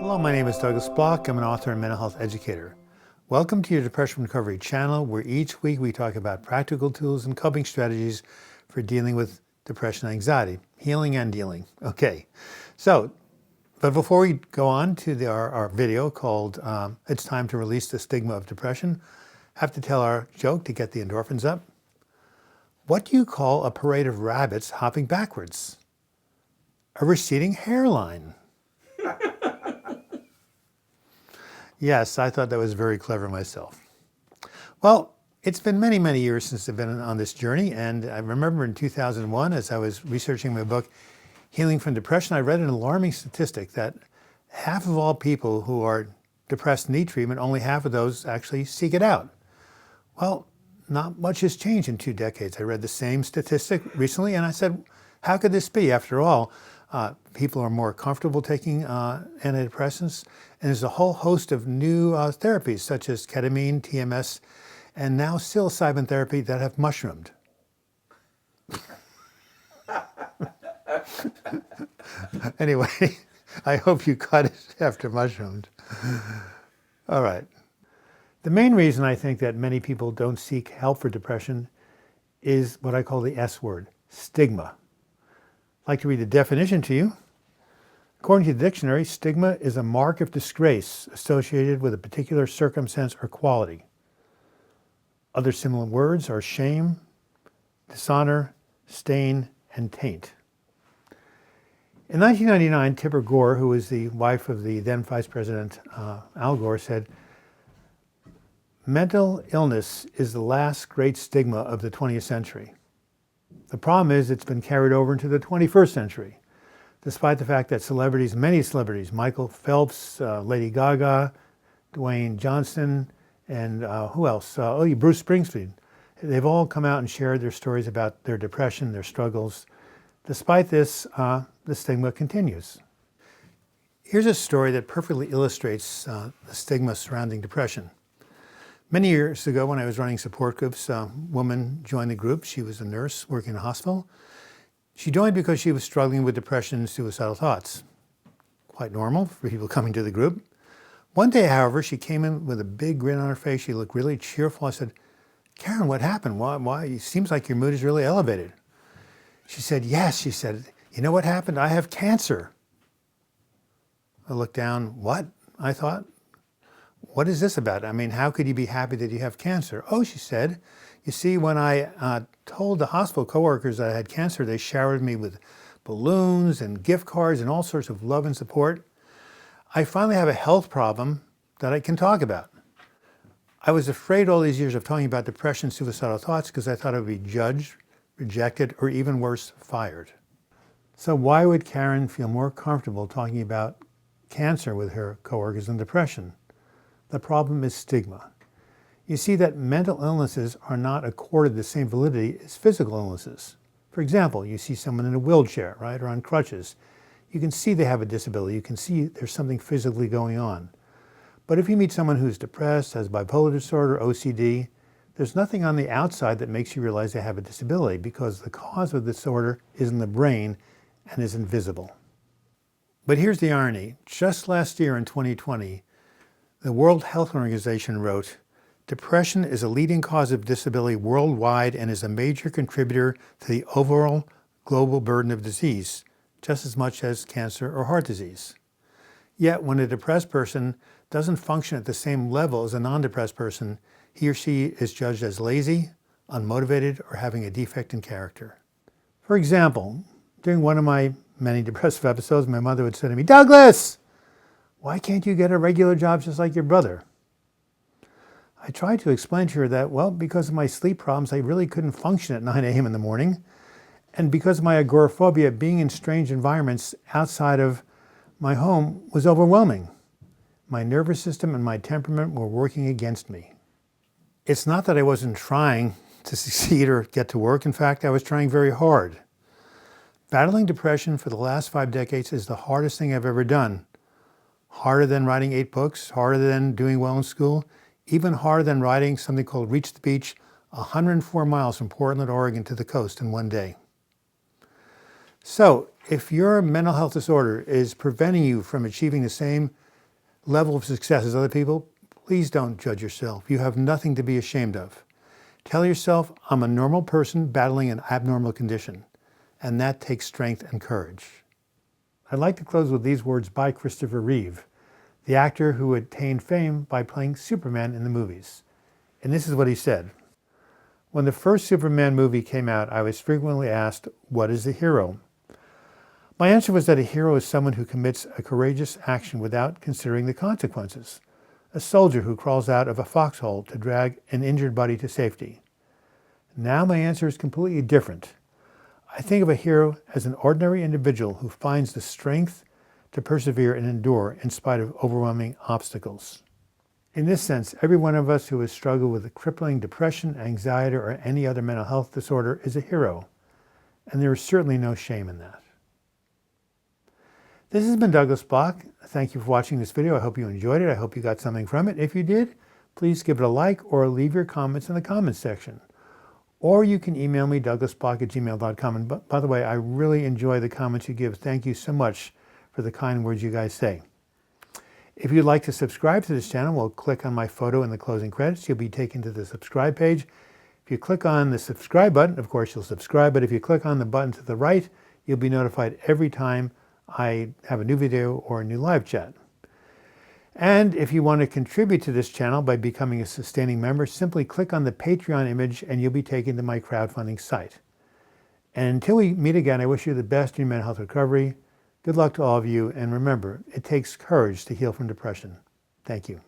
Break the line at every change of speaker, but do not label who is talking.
Hello, my name is Douglas Bloch. I'm an author and mental health educator. Welcome to your Depression Recovery channel, where each week we talk about practical tools and coping strategies for dealing with depression and anxiety, healing and dealing. Okay, but before we go on to our video called It's Time to Release the Stigma of Depression, I have to tell our joke to get the endorphins up. What do you call a parade of rabbits hopping backwards? A receding hairline. Yes, I thought that was very clever myself. Well, it's been many, many years since I've been on this journey, and I remember in 2001, as I was researching my book, Healing from Depression, I read an alarming statistic that half of all people who are depressed and need treatment, only half of those actually seek it out. Well, not much has changed in 2 decades. I read the same statistic recently, and I said, how could this be? After all, people are more comfortable taking antidepressants, and there's a whole host of new therapies such as ketamine, TMS, and now psilocybin therapy that have mushroomed. Anyway, I hope you caught it after mushroomed. All right. The main reason I think that many people don't seek help for depression is what I call the S word, stigma. I'd like to read the definition to you. According to the dictionary, stigma is a mark of disgrace associated with a particular circumstance or quality. Other similar words are shame, dishonor, stain, and taint. In 1999, Tipper Gore, who was the wife of the then Vice President Al Gore, said, "Mental illness is the last great stigma of the 20th century. The problem is it's been carried over into the 21st century, despite the fact that many celebrities, Michael Phelps, Lady Gaga, Dwayne Johnson, and who else? Bruce Springsteen. They've all come out and shared their stories about their depression, their struggles. Despite this, the stigma continues. Here's a story that perfectly illustrates the stigma surrounding depression. Many years ago, when I was running support groups, a woman joined the group. She was a nurse working in a hospital. She joined because she was struggling with depression and suicidal thoughts. Quite normal for people coming to the group. One day, however, she came in with a big grin on her face. She looked really cheerful. I said, "Karen, what happened? Why? It seems like your mood is really elevated." She said, "Yes," she said, "you know what happened? I have cancer." I looked down. What? I thought. What is this about? I mean, how could you be happy that you have cancer? "Oh," she said, "you see, when I told the hospital coworkers that I had cancer, they showered me with balloons and gift cards and all sorts of love and support. I finally have a health problem that I can talk about. I was afraid all these years of talking about depression, suicidal thoughts, because I thought I would be judged, rejected, or even worse, fired." So why would Karen feel more comfortable talking about cancer with her coworkers than depression? The problem is stigma. You see that mental illnesses are not accorded the same validity as physical illnesses. For example, you see someone in a wheelchair, right, or on crutches. You can see they have a disability. You can see there's something physically going on. But if you meet someone who's depressed, has bipolar disorder, OCD, there's nothing on the outside that makes you realize they have a disability, because the cause of the disorder is in the brain and is invisible. But here's the irony. Just last year in 2020, the World Health Organization wrote, "Depression is a leading cause of disability worldwide and is a major contributor to the overall global burden of disease, just as much as cancer or heart disease." Yet when a depressed person doesn't function at the same level as a non-depressed person, he or she is judged as lazy, unmotivated, or having a defect in character. For example, during one of my many depressive episodes, my mother would say to me, "Douglas, why can't you get a regular job just like your brother?" I tried to explain to her that, well, because of my sleep problems, I really couldn't function at 9 a.m. in the morning. And because of my agoraphobia, being in strange environments outside of my home was overwhelming. My nervous system and my temperament were working against me. It's not that I wasn't trying to succeed or get to work. In fact, I was trying very hard. Battling depression for the last 5 decades is the hardest thing I've ever done. Harder than writing 8 books, harder than doing well in school, even harder than riding something called Reach the Beach, 104 miles from Portland, Oregon to the coast in one day. So if your mental health disorder is preventing you from achieving the same level of success as other people, please don't judge yourself. You have nothing to be ashamed of. Tell yourself, I'm a normal person battling an abnormal condition. And that takes strength and courage. I'd like to close with these words by Christopher Reeve, the actor who attained fame by playing Superman in the movies. And this is what he said. When the first Superman movie came out, I was frequently asked, what is a hero? My answer was that a hero is someone who commits a courageous action without considering the consequences. A soldier who crawls out of a foxhole to drag an injured body to safety. Now my answer is completely different. I think of a hero as an ordinary individual who finds the strength to persevere and endure in spite of overwhelming obstacles. In this sense, every one of us who has struggled with a crippling depression, anxiety, or any other mental health disorder is a hero, and there is certainly no shame in that. This has been Douglas Bloch. Thank you for watching this video. I hope you enjoyed it. I hope you got something from it. If you did, please give it a like or leave your comments in the comments section. Or you can email me, douglasbloch@gmail.com. And by the way, I really enjoy the comments you give. Thank you so much for the kind words you guys say. If you'd like to subscribe to this channel, well, click on my photo in the closing credits. You'll be taken to the subscribe page. If you click on the subscribe button, of course, you'll subscribe. But if you click on the button to the right, you'll be notified every time I have a new video or a new live chat. And if you want to contribute to this channel by becoming a sustaining member, simply click on the Patreon image and you'll be taken to my crowdfunding site. And until we meet again, I wish you the best in your mental health recovery. Good luck to all of you, and remember, it takes courage to heal from depression. Thank you.